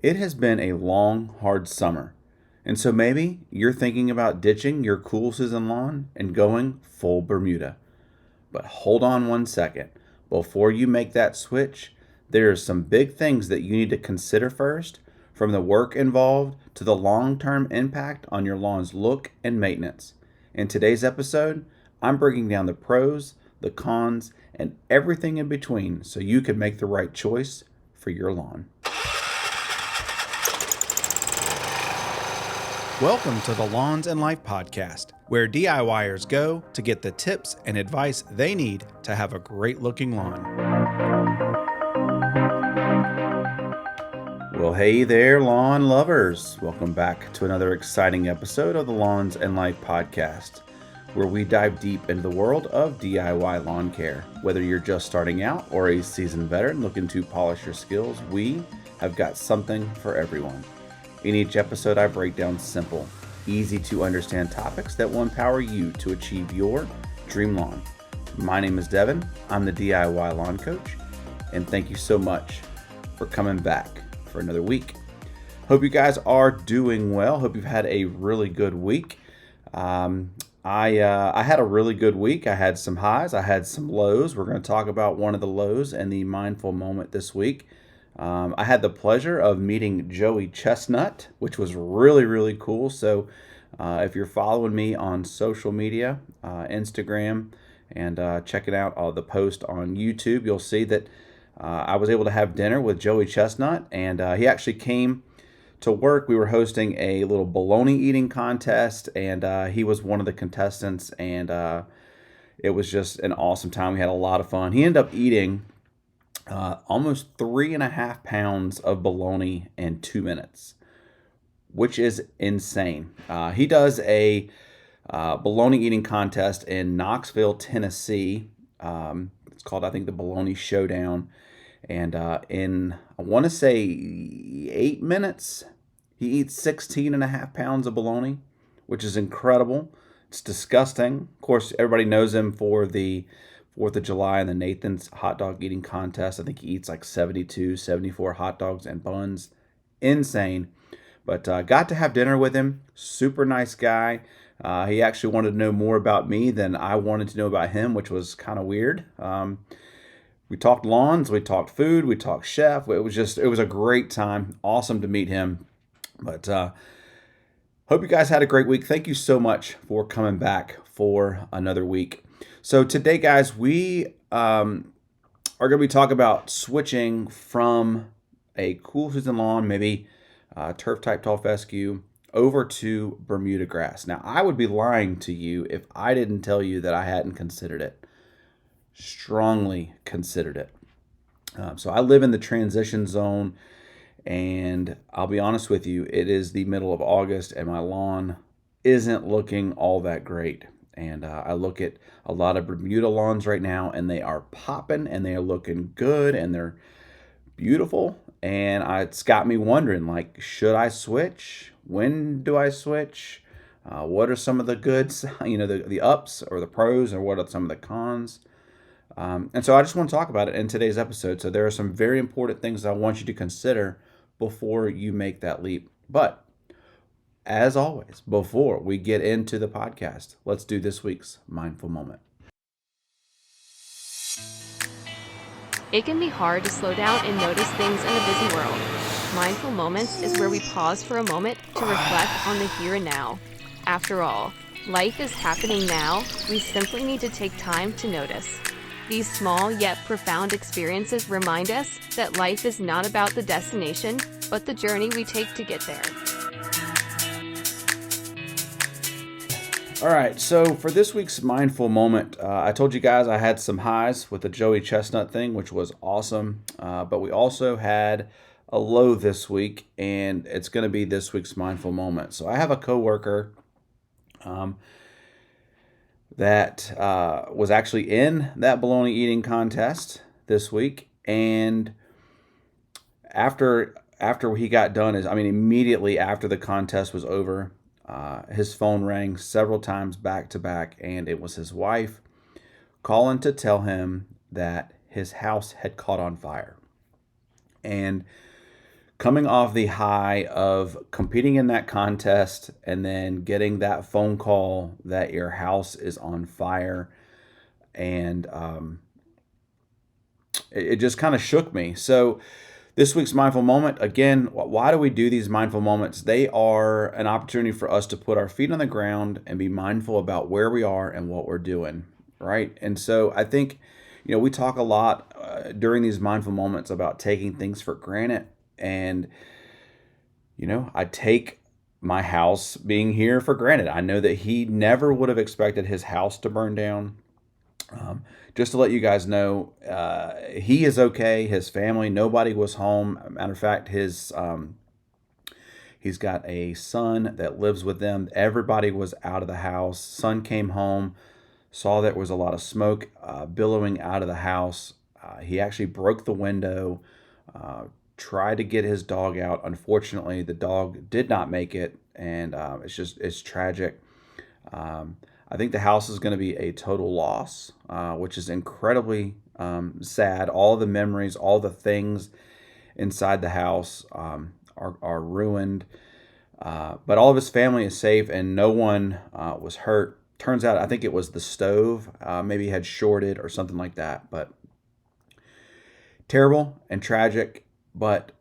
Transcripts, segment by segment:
It has been a long, hard summer, and so maybe you're thinking about ditching your cool season lawn and going full Bermuda. But hold on one second. Before you make that switch, there are some big things that you need to consider first, from the work involved to the long term impact on your lawn's look and maintenance. In today's episode, I'm breaking down the pros, the cons, and everything in between so you can make the right choice for your lawn. Welcome to the Lawns and Life podcast, where DIYers go to get the tips and advice they need to have a great looking lawn. Well, hey there, lawn lovers. Welcome back to another exciting episode of the Lawns and Life podcast, where we dive deep into the world of DIY lawn care. Whether you're just starting out or a seasoned veteran looking to polish your skills, we have got something for everyone. In each episode, I break down simple, easy to understand topics that will empower you to achieve your dream lawn. My name is Devin. I'm the DIY lawn coach, and thank you so much for coming back for another week. Hope you guys are doing well. Hope you've had a really good week. I had a really good week. I had some highs. I had some lows. We're going to talk about one of the lows and the mindful moment this week. I had the pleasure of meeting Joey Chestnut, which was really, really cool. So if you're following me on social media, Instagram, and checking out all the posts on YouTube, you'll see that I was able to have dinner with Joey Chestnut, and he actually came to work. We were hosting a little bologna eating contest, and he was one of the contestants, and it was just an awesome time. We had a lot of fun. He ended up eating almost 3.5 pounds of bologna in 2 minutes, which is insane. He does a bologna eating contest in Knoxville, Tennessee. It's called, I think, the Bologna Showdown. And in, I want to say, 8 minutes, he eats 16.5 pounds of bologna, which is incredible. It's disgusting. Of course, everybody knows him for the 4th of July and the Nathan's hot dog eating contest. I think he eats like 72, 74 hot dogs and buns. Insane. But got to have dinner with him. Super nice guy. He actually wanted to know more about me than I wanted to know about him, which was kind of weird. We talked lawns, we talked food, we talked chef. It was a great time. Awesome to meet him. But hope you guys had a great week. Thank you so much for coming back for another week. So today, guys, we are going to be talking about switching from a cool season lawn, maybe turf type tall fescue, over to Bermuda grass. Now, I would be lying to you if I didn't tell you that I hadn't considered it. Strongly considered it. So I live in the transition zone, and I'll be honest with you, it is the middle of August, and my lawn isn't looking all that great. And I look at a lot of Bermuda lawns right now, and they are popping, and they are looking good, and they're beautiful. And it's got me wondering, like, should I switch? When do I switch? What are some of the goods, the ups or the pros, or what are some of the cons? And so I just want to talk about it in today's episode. So there are some very important things I want you to consider before you make that leap. But as always, before we get into the podcast, let's do this week's mindful moment. It can be hard to slow down and notice things in a busy world. Mindful moments is where we pause for a moment to reflect on the here and now. After all, life is happening now. We simply need to take time to notice. These small yet profound experiences remind us that life is not about the destination, but the journey we take to get there. All right, so for this week's mindful moment, I told you guys I had some highs with the Joey Chestnut thing, which was awesome. But we also had a low this week, and it's going to be this week's mindful moment. So I have a coworker that was actually in that bologna eating contest this week, and after he got done, immediately after the contest was over, his phone rang several times back to back, and it was his wife calling to tell him that his house had caught on fire. And coming off the high of competing in that contest and then getting that phone call that your house is on fire. And it just kind of shook me. So, this week's mindful moment, again, why do we do these mindful moments? They are an opportunity for us to put our feet on the ground and be mindful about where we are and what we're doing, right? And so I think, we talk a lot during these mindful moments about taking things for granted. And, I take my house being here for granted. I know that he never would have expected his house to burn down. Just to let you guys know, he is okay. His family, nobody was home. Matter of fact, he's got a son that lives with them. Everybody was out of the house. Son came home, saw there was a lot of smoke billowing out of the house. He actually broke the window, tried to get his dog out. Unfortunately, the dog did not make it, and it's tragic. I think the house is going to be a total loss, which is incredibly sad. All the memories, all the things inside the house are ruined. But all of his family is safe and no one was hurt. Turns out, I think it was the stove, maybe had shorted or something like that. But terrible and tragic. But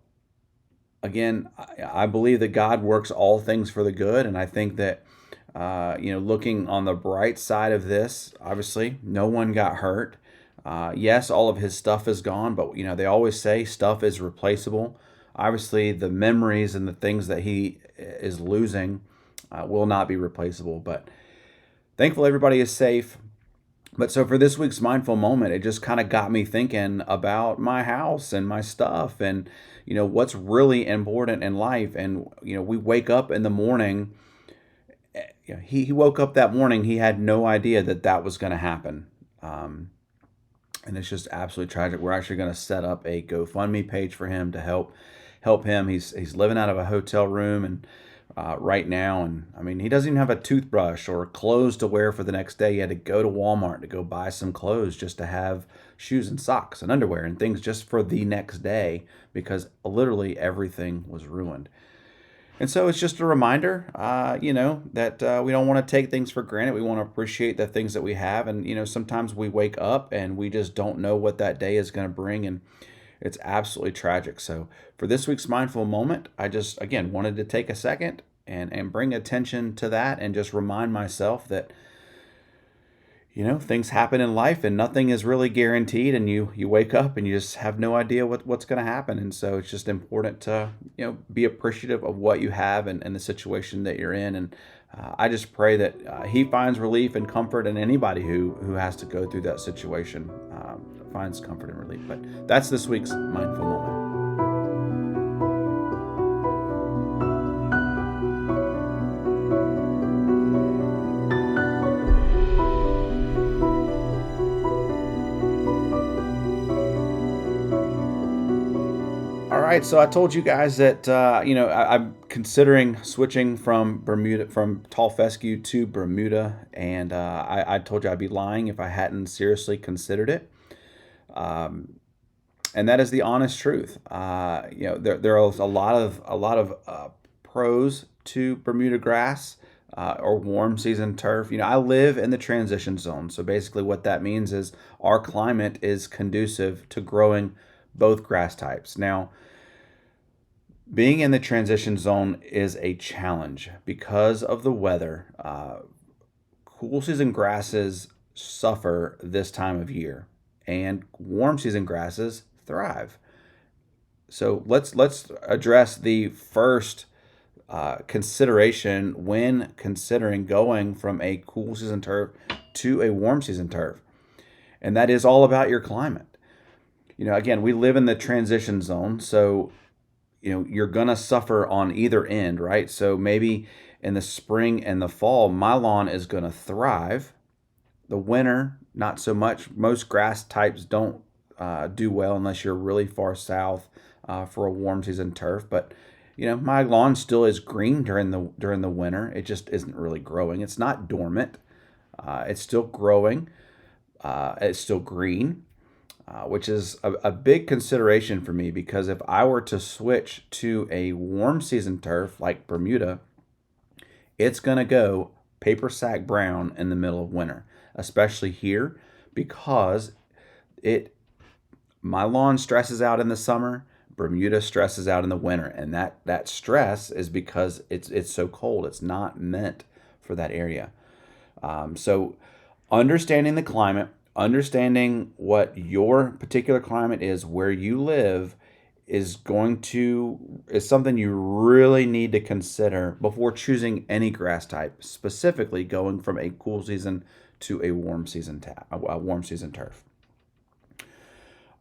again, I believe that God works all things for the good. And I think that looking on the bright side of this, obviously, no one got hurt. Yes, all of his stuff is gone, but they always say stuff is replaceable. Obviously, the memories and the things that he is losing will not be replaceable. But thankful everybody is safe. But so for this week's mindful moment, it just kind of got me thinking about my house and my stuff and what's really important in life. And we wake up in the morning. He woke up that morning. He had no idea that was going to happen. And it's just absolutely tragic. We're actually going to set up a GoFundMe page for him to help him. He's living out of a hotel room and right now, and I mean he doesn't even have a toothbrush or clothes to wear for the next day. He had to go to Walmart to go buy some clothes just to have shoes and socks and underwear and things just for the next day because literally everything was ruined. And so it's just a reminder, that we don't want to take things for granted. We want to appreciate the things that we have. And, sometimes we wake up and we just don't know what that day is going to bring. And it's absolutely tragic. So for this week's mindful moment, I just, again, wanted to take a second and bring attention to that and just remind myself that, things happen in life and nothing is really guaranteed. And you wake up and you just have no idea what's going to happen. And so it's just important to, be appreciative of what you have and the situation that you're in. And I just pray that he finds relief and comfort, and anybody who has to go through that situation finds comfort and relief. But that's this week's mindful moment. All right, so I told you guys that I'm considering switching from tall fescue to Bermuda, and I told you I'd be lying if I hadn't seriously considered it. And that is the honest truth. There are a lot of pros to Bermuda grass or warm season turf. I live in the transition zone, so basically what that means is our climate is conducive to growing both grass types. Now, being in the transition zone is a challenge because of the weather. Cool season grasses suffer this time of year, and warm season grasses thrive. So let's address the first consideration when considering going from a cool season turf to a warm season turf, and that is all about your climate. Again, we live in the transition zone, so you're gonna suffer on either end, right? So maybe in the spring and the fall, my lawn is gonna thrive. The winter, not so much. Most grass types don't do well unless you're really far south for a warm season turf. But my lawn still is green during the winter. It just isn't really growing. It's not dormant. It's still growing. It's still green. which is a big consideration for me because if I were to switch to a warm season turf like Bermuda, it's going to go paper sack brown in the middle of winter, especially here because it my lawn stresses out in the summer, Bermuda stresses out in the winter, and that stress is because it's so cold. It's not meant for that area. So understanding the climate, understanding what your particular climate is where you live is something you really need to consider before choosing any grass type, specifically going from a cool season to a warm season turf.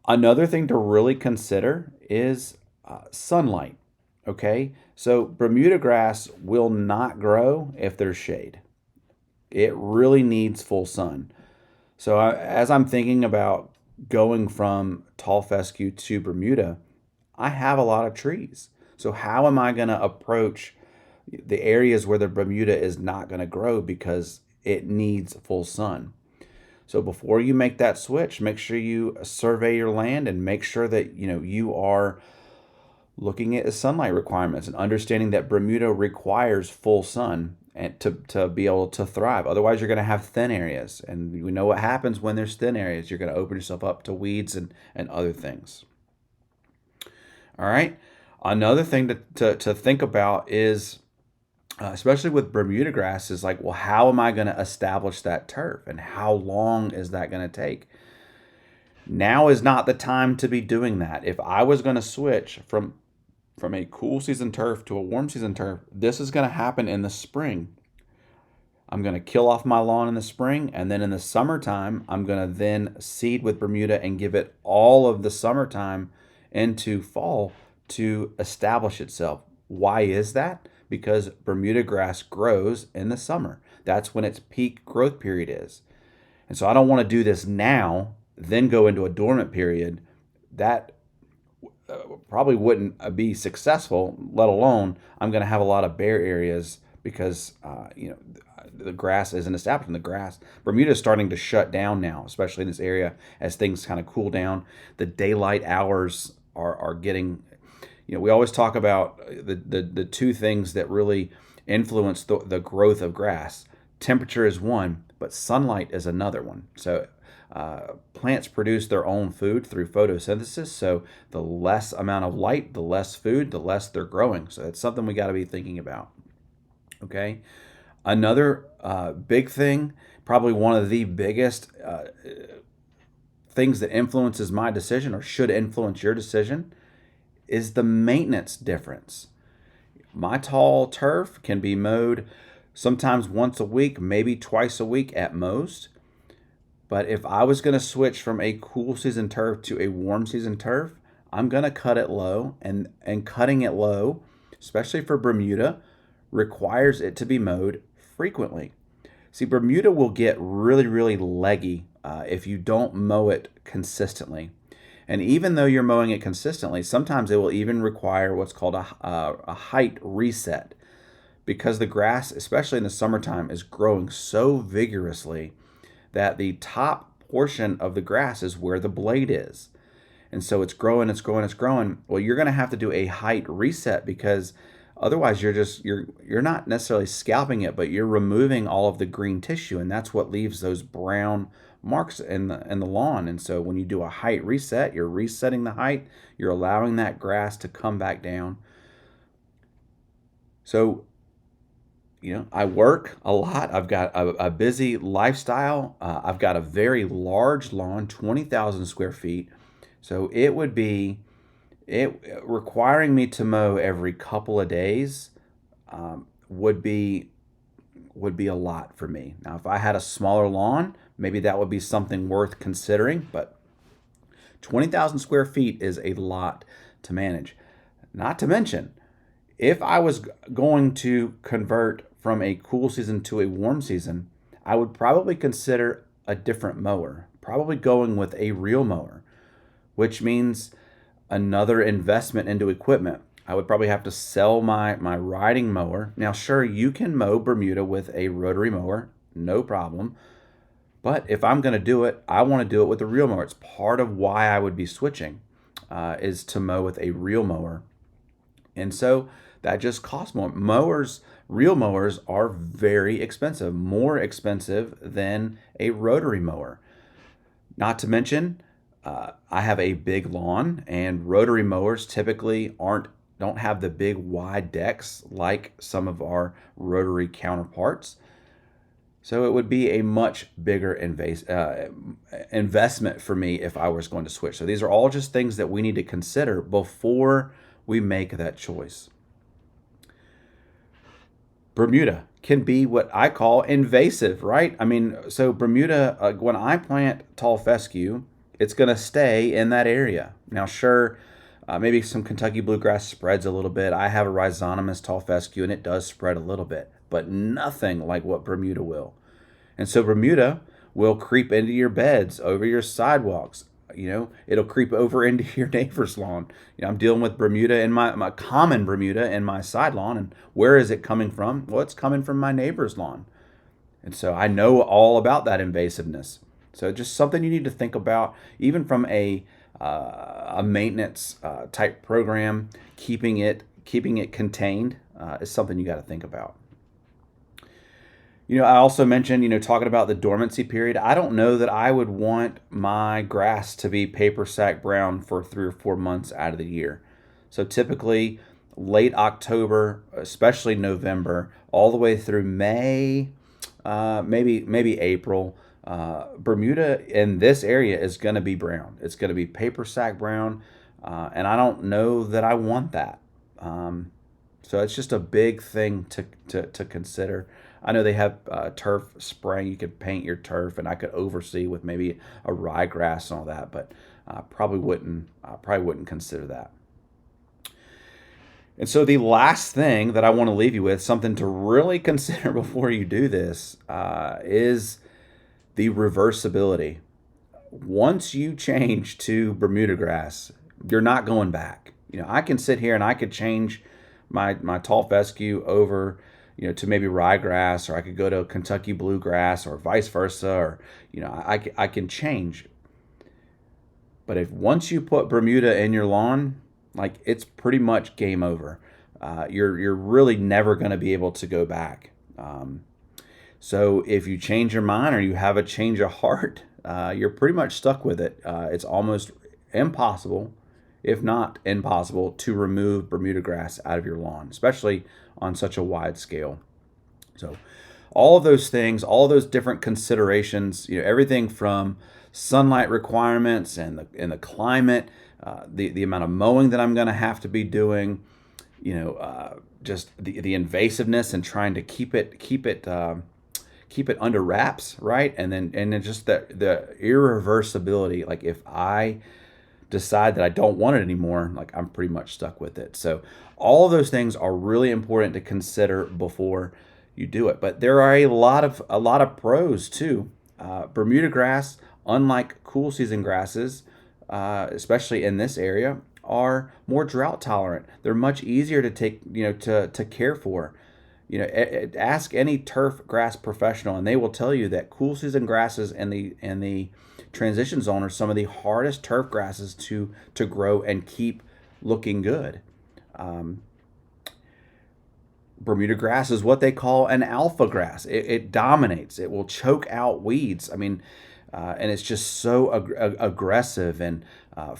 Another thing to really consider is sunlight. Okay, so Bermuda grass will not grow if there's shade. It really needs full sun. So as I'm thinking about going from tall fescue to Bermuda, I have a lot of trees. So how am I going to approach the areas where the Bermuda is not going to grow because it needs full sun? So before you make that switch, make sure you survey your land and make sure that you are looking at the sunlight requirements and understanding that Bermuda requires full sun and to be able to thrive. Otherwise, you're going to have thin areas. And we know what happens when there's thin areas. You're going to open yourself up to weeds and other things. All right. Another thing to think about is, especially with Bermuda grass, is like, well, how am I going to establish that turf and how long is that going to take? Now is not the time to be doing that. If I was going to switch from a cool season turf to a warm season turf, this is going to happen in the spring. I'm going to kill off my lawn in the spring, and then in the summertime, I'm going to then seed with Bermuda and give it all of the summertime into fall to establish itself. Why is that? Because Bermuda grass grows in the summer. That's when its peak growth period is. And so I don't want to do this now, then go into a dormant period. That probably wouldn't be successful, let alone I'm going to have a lot of bare areas because the grass isn't established. And the grass, Bermuda is starting to shut down now, especially in this area as things kind of cool down. The daylight hours are getting, we always talk about the two things that really influence the growth of grass. Temperature is one, but sunlight is another one. So plants produce their own food through photosynthesis. So the less amount of light, the less food, the less they're growing. So it's something we got to be thinking about. Okay. Another big thing, probably one of the biggest things that influences my decision or should influence your decision is the maintenance difference. My tall turf can be mowed sometimes once a week, maybe twice a week at most. But if I was going to switch from a cool season turf to a warm season turf, I'm going to cut it low, and cutting it low, especially for Bermuda, requires it to be mowed frequently. See, Bermuda will get really, really leggy if you don't mow it consistently. And even though you're mowing it consistently, sometimes it will even require what's called a height reset because the grass, especially in the summertime, is growing so vigorously that the top portion of the grass is where the blade is. And so it's growing, it's growing, it's growing. Well, you're going to have to do a height reset because otherwise you're not necessarily scalping it, but you're removing all of the green tissue, and that's what leaves those brown marks in the lawn. And so when you do a height reset, you're resetting the height, you're allowing that grass to come back down. So I work a lot. I've got a busy lifestyle. I've got a very large lawn, 20,000 square feet. So it requiring me to mow every couple of days would be a lot for me. Now, if I had a smaller lawn, maybe that would be something worth considering. But 20,000 square feet is a lot to manage. Not to mention, if I was going to convert from a cool season to a warm season, I would probably consider a different mower, probably going with a reel mower, which means another investment into equipment. I would probably have to sell my riding mower. Now, sure, you can mow Bermuda with a rotary mower, no problem. But if I'm going to do it, I want to do it with a reel mower. It's part of why I would be switching, is to mow with a reel mower. And so that just costs more. Reel mowers are very expensive, more expensive than a rotary mower. Not to mention, I have a big lawn, and rotary mowers typically don't have the big wide decks like some of our rotary counterparts. So it would be a much bigger investment for me if I was going to switch. So these are all just things that we need to consider before we make that choice. Bermuda can be what I call invasive, right? I mean, so Bermuda, when I plant tall fescue, it's going to stay in that area. Now, sure, maybe some Kentucky bluegrass spreads a little bit. I have a rhizonomous tall fescue, and it does spread a little bit, but nothing like what Bermuda will. And so Bermuda will creep into your beds, over your sidewalks. It'll creep over into your neighbor's lawn. I'm dealing with Bermuda in my common Bermuda in my side lawn. And where is it coming from? Well, it's coming from my neighbor's lawn. And so I know all about that invasiveness. So just something you need to think about, even from a maintenance type program, keeping it contained is something you got to think about. I also mentioned, talking about the dormancy period. I don't know that I would want my grass to be paper sack brown for 3 or 4 months out of the year. So typically late October, especially November, all the way through May, maybe April. Bermuda in this area is going to be brown. It's going to be paper sack brown, and I don't know that I want that. So it's just a big thing to consider. I know they have turf spraying. You could paint your turf, and I could oversee with maybe a ryegrass and all that, but probably wouldn't consider that. And so the last thing that I want to leave you with, something to really consider before you do this, is the reversibility. Once you change to Bermuda grass, you're not going back. I can sit here and I could change my tall fescue over, to maybe ryegrass, or I could go to Kentucky bluegrass, or vice versa, or I can change. But if once you put Bermuda in your lawn, like, it's pretty much game over. You're really never going to be able to go back. So if you change your mind or you have a change of heart, you're pretty much stuck with it. It's almost impossible, if not impossible, to remove Bermuda grass out of your lawn, especially on such a wide scale. So all of those things, all of those different considerations, everything from sunlight requirements and the climate, the amount of mowing that I'm going to have to be doing, just the invasiveness and trying to keep it under wraps, right? And then just the irreversibility. Like, if I decide that I don't want it anymore, like, I'm pretty much stuck with it. So all of those things are really important to consider before you do it. But there are a lot of pros too. Bermuda grass, unlike cool season grasses, especially in this area, are more drought tolerant. They're much easier to take, to care for. Ask any turf grass professional, and they will tell you that cool season grasses and the transition zone are some of the hardest turf grasses to grow and keep looking good. Bermuda grass is what they call an alpha grass. It dominates. It will choke out weeds. I mean, and it's just so aggressive, and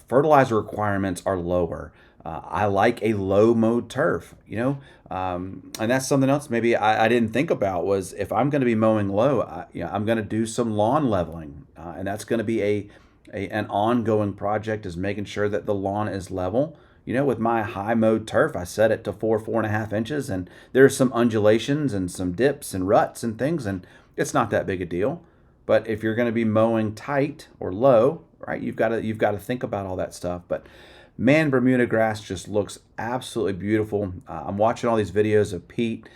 fertilizer requirements are lower. I like a low mowed turf, and that's something else maybe I didn't think about, was if I'm going to be mowing low, I'm going to do some lawn leveling, and that's going to be an ongoing project, is making sure that the lawn is level. With my high mowed turf, I set it to 4.5 inches, and there's some undulations and some dips and ruts and things, and it's not that big a deal. But if you're going to be mowing tight or low, right, you've got to think about all that stuff. But man, Bermuda grass just looks absolutely beautiful. I'm watching all these videos of Pete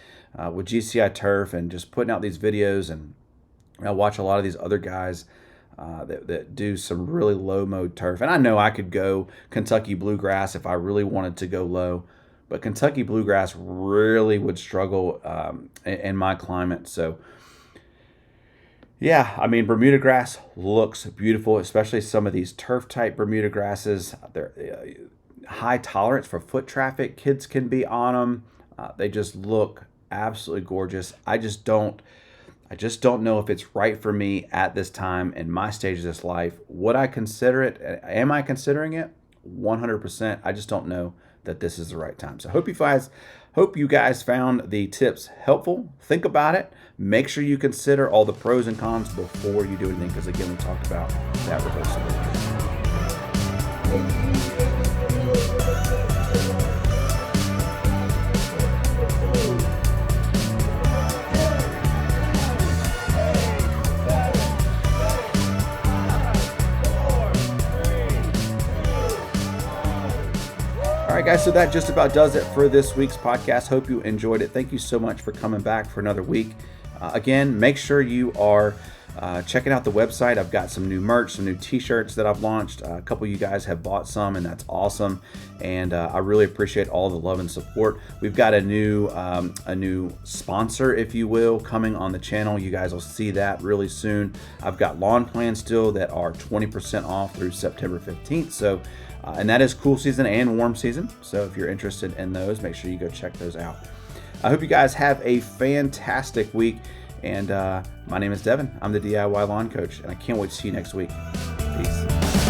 with GCI Turf, and just putting out these videos, and I watch a lot of these other guys that do some really low mowed turf. And I know I could go Kentucky bluegrass if I really wanted to go low, but Kentucky bluegrass really would struggle in my climate. So Yeah, I mean, Bermuda grass looks beautiful, especially some of these turf type Bermuda grasses. They're high tolerance for foot traffic. Kids can be on them. They just look absolutely gorgeous. I just don't know if it's right for me at this time in my stage of this life. Would I consider it? Am I considering it? 100%. I just don't know that this is the right time. So hope you guys found the tips helpful. Think about it. Make sure you consider all the pros and cons before you do anything, because again, we talked about that reversibility. All right, guys, so that just about does it for this week's podcast. Hope you enjoyed it. Thank you so much for coming back for another week. Again, make sure you are checking out the website. I've got some new merch, some new t-shirts that I've launched. A couple of you guys have bought some, and that's awesome. And I really appreciate all the love and support. We've got a new sponsor, if you will, coming on the channel. You guys will see that really soon. I've got lawn plans still that are 20% off through September 15th. So, and that is cool season and warm season. So if you're interested in those, make sure you go check those out. I hope you guys have a fantastic week. And my name is Devin. I'm the DIY Lawn Coach, and I can't wait to see you next week. Peace.